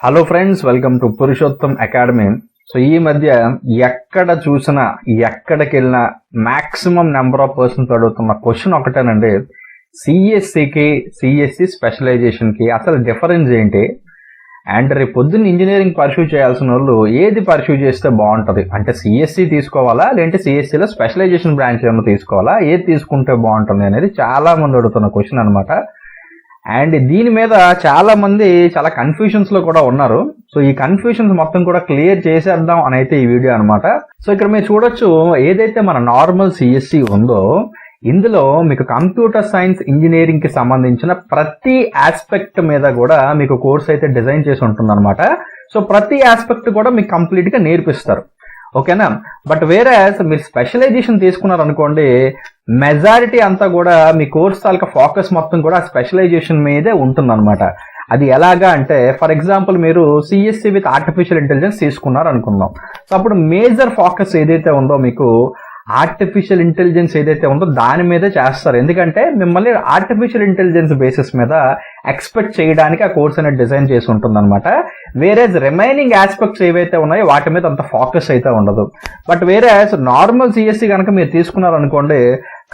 Hello friends, welcome to Purushottam academy. So ఈ మధ్య ఎక్కడ చూసినా ఎక్కడికి వెళ్ళినా మాక్సిమం నెంబర్ ఆఫ్ పర్సన్స్ అడుగుతున్న క్వశ్చన్ ఒకటేనండి, సిఎస్సికి సిఎస్సి స్పెషలైజేషన్కి అసలు డిఫరెన్స్ ఏంటి? అండ్ రేపు పొద్దున్న ఇంజనీరింగ్ పర్సూ చేయాల్సిన వాళ్ళు ఏది పర్సూ చేస్తే బాగుంటుంది? అంటే సిఎస్సి తీసుకోవాలా, లేదంటే సిఎస్సిలో స్పెషలైజేషన్ బ్రాంచ్ ఏమైనా తీసుకోవాలా, ఏది తీసుకుంటే బాగుంటుంది అనేది చాలా మంది అడుగుతున్న క్వశ్చన్ అనమాట. అండ్ దీని మీద చాలా మంది చాలా కన్ఫ్యూషన్స్ లో కూడా ఉన్నారు. సో ఈ కన్ఫ్యూషన్స్ మొత్తం కూడా క్లియర్ చేసేద్దాం అని అయితే ఈ వీడియో అనమాట. సో ఇక్కడ మీరు చూడొచ్చు, ఏదైతే మన నార్మల్ సిఎస్సి ఉందో ఇందులో మీకు కంప్యూటర్ సైన్స్ ఇంజనీరింగ్ కి సంబంధించిన ప్రతి ఆస్పెక్ట్ మీద కూడా మీకు కోర్స్ అయితే డిజైన్ చేసి ఉంటుంది అనమాట. సో ప్రతి ఆస్పెక్ట్ కూడా మీకు కంప్లీట్ గా నేర్పిస్తారు, ఓకేనా? బట్ వేరే మీరు స్పెషలైజేషన్ తీసుకున్నారు అనుకోండి, మెజారిటీ అంతా కూడా మీ కోర్స్ తాలూకా ఫోకస్ మొత్తం కూడా స్పెషలైజేషన్ మీదే ఉంటుంది అనమాట. అది ఎలాగా అంటే, ఫర్ ఎగ్జాంపుల్ మీరు సిఎస్సి విత్ ఆర్టిఫిషియల్ ఇంటెలిజెన్స్ తీసుకున్నారు అనుకుందాం. సో అప్పుడు మేజర్ ఫోకస్ ఏదైతే ఉందో మీకు ఆర్టిఫిషియల్ ఇంటెలిజెన్స్ ఏదైతే ఉందో దాని మీదే చేస్తారు. ఎందుకంటే మిమ్మల్ని ఆర్టిఫిషియల్ ఇంటెలిజెన్స్ బేసిస్ మీద ఎక్స్పెక్ట్ చేయడానికి ఆ కోర్స్ అనేది డిజైన్ చేసి ఉంటుంది అనమాట. వేరే రిమైనింగ్ ఆస్పెక్ట్స్ ఏవైతే ఉన్నాయో వాటి మీద అంత ఫోకస్ అయితే ఉండదు. బట్ వేరే నార్మల్ సిఎస్సి కనుక మీరు తీసుకున్నారనుకోండి,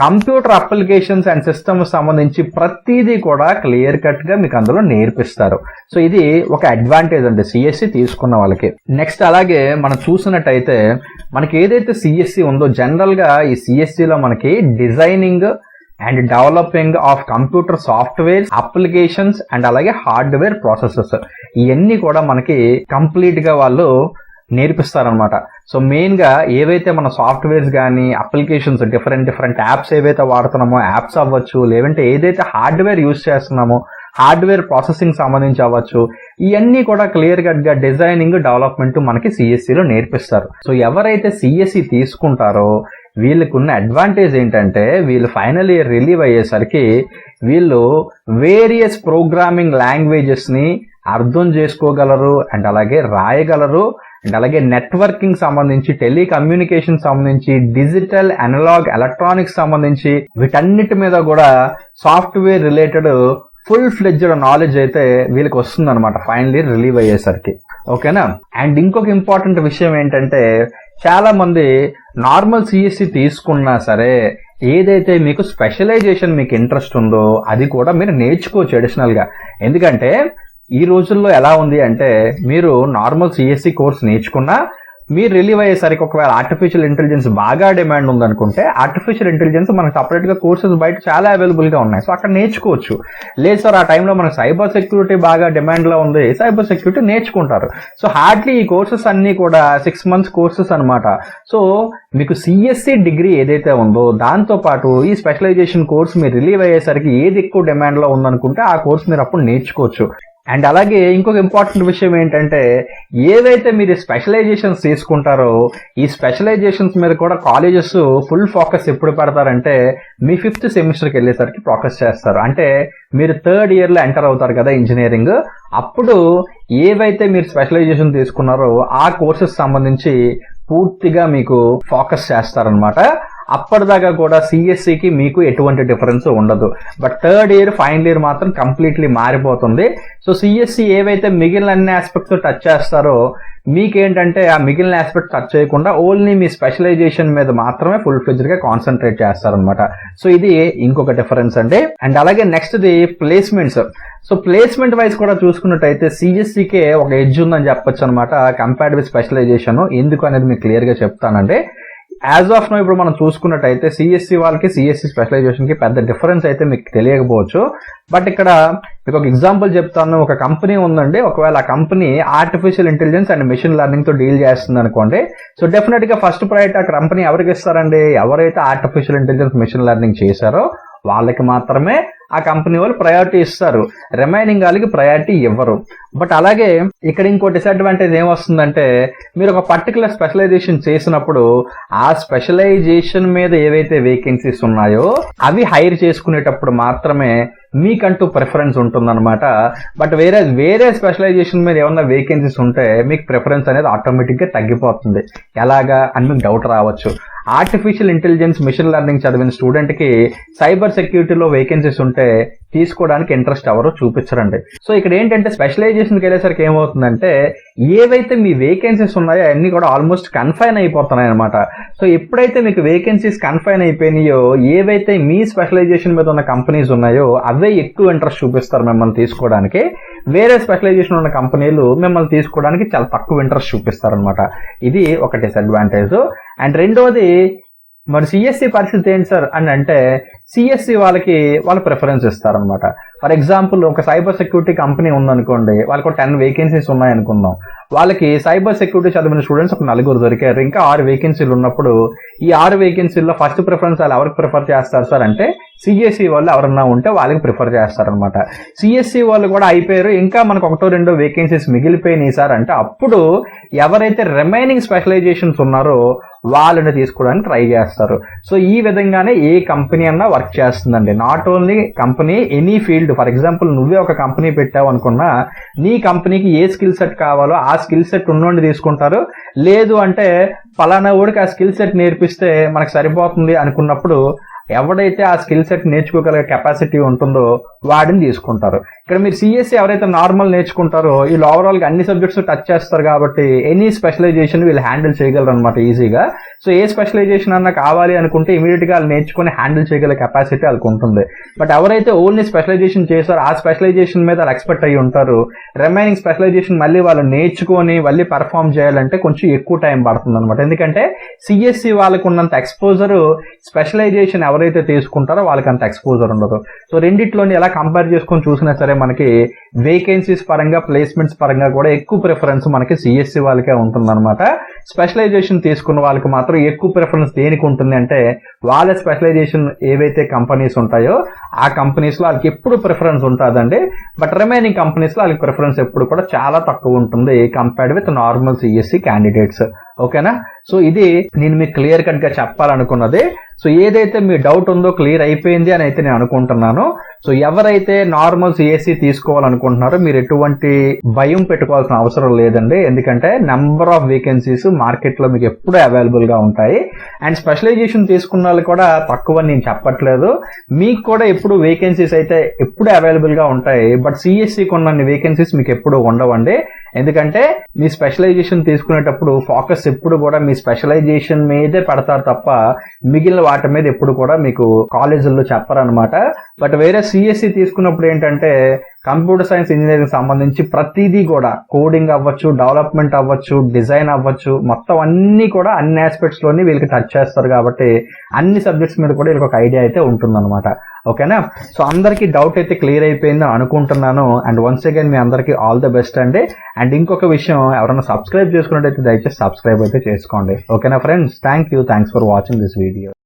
కంప్యూటర్ అప్లికేషన్స్ అండ్ సిస్టమ్స్ సంబంధించి ప్రతిదీ కూడా క్లియర్ కట్ గా మీకు అందులో నేర్పిస్తారు. సో ఇది ఒక అడ్వాంటేజ్ అండి సిఎస్సి తీసుకున్న వాళ్ళకి. నెక్స్ట్ అలాగే మనం చూసినట్టయితే మనకి ఏదైతే సిఎస్సి ఉందో, జనరల్ గా ఈ సిఎస్సిలో మనకి designing and developing of computer software applications and అలాగే హార్డ్వేర్ ప్రాసెసెస్, ఇవన్నీ కూడా మనకి కంప్లీట్ గా వాళ్ళు నేర్పిస్తారనమాట. సో మెయిన్ గా ఏవైతే మన సాఫ్ట్వేర్స్ కానీ అప్లికేషన్స్ డిఫరెంట్ యాప్స్ ఏవైతే వాడుతున్నామో, యాప్స్ అవ్వచ్చు, లేదంటే ఏదైతే హార్డ్వేర్ యూజ్ చేస్తున్నామో హార్డ్వేర్ ప్రాసెసింగ్ సంబంధించి అవ్వచ్చు, ఇవన్నీ కూడా క్లియర్ కట్ గా డిజైనింగ్ డెవలప్మెంట్ మనకి సిఎస్సిలో నేర్పిస్తారు. సో ఎవరైతే సిఎస్సి తీసుకుంటారో వీళ్ళకున్న అడ్వాంటేజ్ ఏంటంటే, వీళ్ళు ఫైనల్ ఇయర్ రిలీవ్ అయ్యేసరికి వీళ్ళు వేరియస్ ప్రోగ్రామింగ్ లాంగ్వేజెస్ ని అర్థం చేసుకోగలరు అండ్ అలాగే రాయగలరు. అండ్ అలాగే నెట్వర్కింగ్ సంబంధించి, టెలికమ్యూనికేషన్ సంబంధించి, డిజిటల్ అనలాగ్ ఎలక్ట్రానిక్స్ సంబంధించి వీటన్నిటి మీద కూడా software related full fledged knowledge అయితే వీళ్ళకి వస్తుంది అనమాట ఫైనల్ ఇయర్ రిలీవ్ అయ్యేసరికి, ఓకేనా? అండ్ ఇంకొక ఇంపార్టెంట్ విషయం ఏంటంటే, చాలా మంది నార్మల్ సిఎస్సి తీసుకున్నా సరే ఏదైతే మీకు స్పెషలైజేషన్ మీకు ఇంట్రెస్ట్ ఉందో అది కూడా మీరు నేర్చుకోవచ్చు అడిషనల్ గా. ఎందుకంటే ఈ రోజుల్లో ఎలా ఉంది అంటే, మీరు నార్మల్ సిఎస్సి కోర్స్ నేర్చుకున్నా మీరు రిలీవ్ అయ్యేసరికి ఒకవేళ ఆర్టిఫిషియల్ ఇంటెలిజెన్స్ బాగా డిమాండ్ ఉందనుకుంటే, ఆర్టిఫిషియల్ ఇంటెలిజెన్స్ మనకు సపరేట్ గా కోర్సెస్ బయట చాలా అవైలబుల్ గా ఉన్నాయి. సో అక్కడ నేర్చుకోవచ్చు. లేదు సార్, ఆ టైంలో మనకు సైబర్ సెక్యూరిటీ బాగా డిమాండ్ లో ఉంది, సైబర్ సెక్యూరిటీ నేర్చుకుంటారు. సో హార్డ్లీ ఈ కోర్సెస్ అన్ని కూడా 6 months కోర్సెస్ అనమాట. సో మీకు సిఎస్సి డిగ్రీ ఏదైతే ఉందో దాంతో పాటు ఈ స్పెషలైజేషన్ కోర్స్ మీరు రిలీవ్ అయ్యేసరికి ఏది ఎక్కువ డిమాండ్ లో ఉందనుకుంటే ఆ కోర్స్ మీరు అప్పుడు నేర్చుకోవచ్చు. అండ్ అలాగే ఇంకొక ఇంపార్టెంట్ విషయం ఏంటంటే, ఏవైతే మీరు స్పెషలైజేషన్స్ తీసుకుంటారో ఈ స్పెషలైజేషన్స్ మీద కూడా కాలేజెస్ ఫుల్ ఫోకస్ ఎప్పుడు పెడతారంటే, మీ 5th సెమిస్టర్కి వెళ్ళేసరికి ఫోకస్ చేస్తారు. అంటే మీరు 3rd year లో ఎంటర్ అవుతారు కదా ఇంజనీరింగ్, అప్పుడు ఏవైతే మీరు స్పెషలైజేషన్ తీసుకున్నారో ఆ కోర్సెస్ సంబంధించి పూర్తిగా మీకు ఫోకస్ చేస్తారనమాట. అప్పటిదాకా కూడా సిఎస్సికి మీకు ఎటువంటి డిఫరెన్స్ ఉండదు. But 3rd year final year మాత్రం కంప్లీట్లీ మారిపోతుంది. సో సిఎస్సి ఏవైతే మిగిలిన అన్ని ఆస్పెక్ట్స్ టచ్ చేస్తారో మీకేంటంటే ఆ మిగిలిన ఆస్పెక్ట్ టచ్ చేయకుండా ఓన్లీ మీ స్పెషలైజేషన్ మీద మాత్రమే ఫుల్ ఫ్లెడ్జ్డ్ గా కాన్సన్ట్రేట్ చేస్తారనమాట. సో ఇది ఇంకొక డిఫరెన్స్ అండి. అండ్ అలాగే next the placements. So placement wise కూడా చూసుకున్నట్టయితే సిఎస్సికే ఒక ఎడ్జ్ ఉందని చెప్పొచ్చు అనమాట కంపేర్డ్ విత్ స్పెషలైజేషన్. ఎందుకు అనేది మీకు క్లియర్ గా చెప్తానండి. యాజ్ ఆఫ్ నో ఇప్పుడు మనం చూసుకున్నట్టయితే సిఎస్సి వాళ్ళకి సిఎస్సి స్పెషలైజేషన్ కి పెద్ద డిఫరెన్స్ అయితే మీకు తెలియకపోవచ్చు. బట్ ఇక్కడ మీకు ఒక ఎగ్జాంపుల్ చెప్తాను. ఒక కంపెనీ ఉందండి, ఒకవేళ ఆ company artificial intelligence and machine learning తో డీల్ చేస్తుంది అనుకోండి. సో డెఫినెట్ గా ఫస్ట్ ప్రయారిటీ ఆ కంపెనీ ఎవరికి ఇస్తారండి? ఎవరైతే ఆర్టిఫిషియల్ ఇంటెలిజెన్స్ మెషిన్ లెర్నింగ్ చేశారో వాళ్ళకి మాత్రమే ఆ కంపెనీ వాళ్ళు ప్రయారిటీ ఇస్తారు, రిమైనింగ్ వాళ్ళకి ప్రయారిటీ ఇవ్వరు. బట్ అలాగే ఇక్కడ ఇంకో డిసడ్వాంటేజ్ ఏమొస్తుందంటే, మీరు ఒక పర్టికులర్ స్పెషలైజేషన్ చేసినప్పుడు ఆ స్పెషలైజేషన్ మీద ఏవైతే వేకెన్సీస్ ఉన్నాయో అవి హైర్ చేసుకునేటప్పుడు మాత్రమే మీకంటూ ప్రిఫరెన్స్ ఉంటుందన్నమాట. బట్ వేరే స్పెషలైజేషన్ మీద ఏమన్నా వేకెన్సీస్ ఉంటే మీకు ప్రిఫరెన్స్ అనేది ఆటోమేటిక్ గా తగ్గిపోతుంది. ఎలాగా అని మీకు డౌట్ రావచ్చు. ఆర్టిఫిషియల్ ఇంటెలిజెన్స్ మిషన్ లెర్నింగ్ చదివిన స్టూడెంట్ కి సైబర్ సెక్యూరిటీలో వేకెన్సీస్ ఉంటే తీసుకోవడానికి ఇంట్రెస్ట్ ఎవరు చూపించరండి. సో ఇక్కడ ఏంటంటే స్పెషలైజేషన్కి వెళ్ళేసరికి ఏమవుతుందంటే ఏవైతే మీ వేకెన్సీస్ ఉన్నాయో అన్ని కూడా ఆల్మోస్ట్ కన్ఫైన్ అయిపోతున్నాయి అనమాట. సో ఎప్పుడైతే మీకు వేకెన్సీస్ కన్ఫైన్ అయిపోయినాయో ఏవైతే మీ స్పెషలైజేషన్ మీద ఉన్న కంపెనీస్ ఉన్నాయో అవే ఎక్కువ ఇంట్రెస్ట్ చూపిస్తారు మిమ్మల్ని తీసుకోవడానికి. వేరే స్పెషలైజేషన్ ఉన్న కంపెనీలు మిమ్మల్ని తీసుకోవడానికి చాలా తక్కువ ఇంట్రెస్ట్ చూపిస్తారు అనమాట. ఇది ఒక డిసడ్వాంటేజ్. అండ్ రెండోది మరి సిఎస్సి పరిస్థితి ఏంటి సార్ అని అంటే సిఎస్సి వాళ్ళు ప్రిఫరెన్స్ ఇస్తారనమాట. ఫర్ ఎగ్జాంపుల్ ఒక సైబర్ సెక్యూరిటీ కంపెనీ ఉందనుకోండి, వాళ్ళకు 10 వేకెన్సీస్ ఉన్నాయనుకుందాం. వాళ్ళకి సైబర్ సెక్యూరిటీ చదివిన స్టూడెంట్స్ ఒక 4 దొరికారు, ఇంకా 6 వేకెన్సీలు ఉన్నప్పుడు ఈ 6 వేకెన్సీల్లో ఫస్ట్ ప్రిఫరెన్స్ వాళ్ళు ఎవరికి ప్రిఫర్ చేస్తారు సార్ అంటే సిఎస్సి వాళ్ళు ఎవరన్నా ఉంటే వాళ్ళకి ప్రిఫర్ చేస్తారనమాట. సిఎస్సి వాళ్ళు కూడా అయిపోయారు, ఇంకా మనకు 1-2 వేకెన్సీస్ మిగిలిపోయినాయి సార్ అంటే అప్పుడు ఎవరైతే రిమైనింగ్ స్పెషలైజేషన్స్ ఉన్నారో వాళ్ళని తీసుకోవడానికి ట్రై చేస్తారు. సో ఈ విధంగానే ఏ కంపెనీ అన్నా వర్క్ చేస్తుందండి. Not only company, any field. For example నువ్వే ఒక కంపెనీ పెట్టావు అనుకున్నా నీ కంపెనీకి ఏ స్కిల్ సెట్ కావాలో ఆ స్కిల్ సెట్ ఉన్నోండి తీసుకుంటారు. లేదు అంటే పలానా వాడికి ఆ స్కిల్ సెట్ నేర్పిస్తే మనకు సరిపోతుంది అనుకున్నప్పుడు ఎవడైతే ఆ స్కిల్ సెట్ నేర్చుకోగలిగే కెపాసిటీ ఉంటుందో వాడిని తీసుకుంటారు. ఇక్కడ మీరు సిఎస్సి ఎవరైతే నార్మల్ నేర్చుకుంటారో వీళ్ళు ఓవరాల్గా అన్ని సబ్జెక్ట్స్ టచ్ చేస్తారు కాబట్టి ఎనీ స్పెషలైజేషన్ వీళ్ళు హ్యాండిల్ చేయగలరు అనమాట ఈజీగా. సో ఏ స్పెషలైజేషన్ అన్నా కావాలి అనుకుంటే ఇమీడియట్గా వాళ్ళు నేర్చుకుని హ్యాండిల్ చేయగల కెపాసిటీ వాళ్ళకి ఉంటుంది. బట్ ఎవరైతే ఓన్లీ స్పెషలైజేషన్ చేస్తారో ఆ స్పెషలైజేషన్ మీద వాళ్ళు ఎక్స్పర్ట్ అయ్యి ఉంటారు, రిమైనింగ్ స్పెషలైజేషన్ మళ్ళీ వాళ్ళు నేర్చుకొని మళ్ళీ పర్ఫామ్ చేయాలంటే కొంచెం ఎక్కువ టైం పడుతుంది అనమాట. ఎందుకంటే సిఎస్సి వాళ్ళకు ఉన్నంత ఎక్స్పోజర్ స్పెషలైజేషన్ ఎవరైతే తీసుకుంటారో వాళ్ళకి అంత ఎక్స్పోజర్ ఉండదు. సో రెండిట్లోని ఎలా కంపేర్ చేసుకొని చూసినా సరే మనకి వేకెన్సీస్ పరంగా ప్లేస్మెంట్స్ పరంగా కూడా ఎక్కువ ప్రిఫరెన్స్ మనకి సిఎస్సి వాళ్ళకే ఉంటుందన్నమాట. స్పెషలైజేషన్ తీసుకున్న వాళ్ళకి మాత్రం ఎక్కువ ప్రిఫరెన్స్ దేనికి ఉంటుంది అంటే వాళ్ళ స్పెషలైజేషన్ ఏవైతే కంపెనీస్ ఉంటాయో ఆ కంపెనీస్లో వాళ్ళకి ఎప్పుడు ప్రిఫరెన్స్ ఉంటుందండి. బట్ రిమైనింగ్ కంపెనీస్లో వాళ్ళకి ప్రిఫరెన్స్ ఎప్పుడు కూడా చాలా తక్కువ ఉంటుంది compared with normal CSC candidates. ఓకేనా? సో ఇది నేను మీకు క్లియర్ కట్ గా చెప్పాలనుకున్నది. సో ఏదైతే మీ డౌట్ ఉందో క్లియర్ అయిపోయింది అని అయితే నేను అనుకుంటున్నాను. సో ఎవరైతే నార్మల్ సిఎస్సి తీసుకోవాలనుకుంటున్నారో మీరు ఎటువంటి భయం పెట్టుకోవాల్సిన అవసరం లేదండి. ఎందుకంటే నెంబర్ ఆఫ్ వేకెన్సీస్ మార్కెట్లో మీకు ఎప్పుడూ అవైలబుల్ గా ఉంటాయి. అండ్ స్పెషలైజేషన్ తీసుకున్న వాళ్ళు కూడా తక్కువ నేను చెప్పట్లేదు, మీకు కూడా ఎప్పుడు వేకెన్సీస్ అయితే ఎప్పుడు అవైలబుల్ గా ఉంటాయి. బట్ సిఎస్సికి ఉన్న వేకెన్సీస్ మీకు ఎప్పుడు ఉండవండి. ఎందుకంటే మీ స్పెషలైజేషన్ తీసుకునేటప్పుడు ఫోకస్ ఎప్పుడు కూడా మీ స్పెషలైజేషన్ మీదే పెడతారు తప్ప మిగిలిన వాటి మీద ఎప్పుడు కూడా మీకు కాలేజీల్లో చెప్పరనమాట. బట్ వేరే సిఎస్సి తీసుకున్నప్పుడు ఏంటంటే కంప్యూటర్ సైన్స్ ఇంజనీరింగ్ సంబంధించి ప్రతిదీ కూడా కోడింగ్ అవ్వచ్చు, డెవలప్మెంట్ అవ్వచ్చు, డిజైన్ అవ్వచ్చు, మొత్తం అన్ని కూడా అన్ని ఆస్పెక్ట్స్ లోని వీళ్ళకి టచ్ చేస్తారు కాబట్టి అన్ని సబ్జెక్ట్స్ మీద కూడా వీళ్ళకి ఒక ఐడియా అయితే ఉంటుందన్నమాట. ఓకేనా? సో అందరికీ డౌట్ అయితే క్లియర్ అయిపోయిందని అనుకుంటున్నాను. అండ్ వన్స్ అగైన్ మీ అందరికీ ఆల్ ద బెస్ట్ అండి. అండ్ ఇంకొక విషయం, ఎవరైనా సబ్స్క్రైబ్ చేసుకున్నట్టయితే దయచేసి సబ్స్క్రైబ్ అయితే చేసుకోండి. ఓకేనా friends? Thanks for watching this video.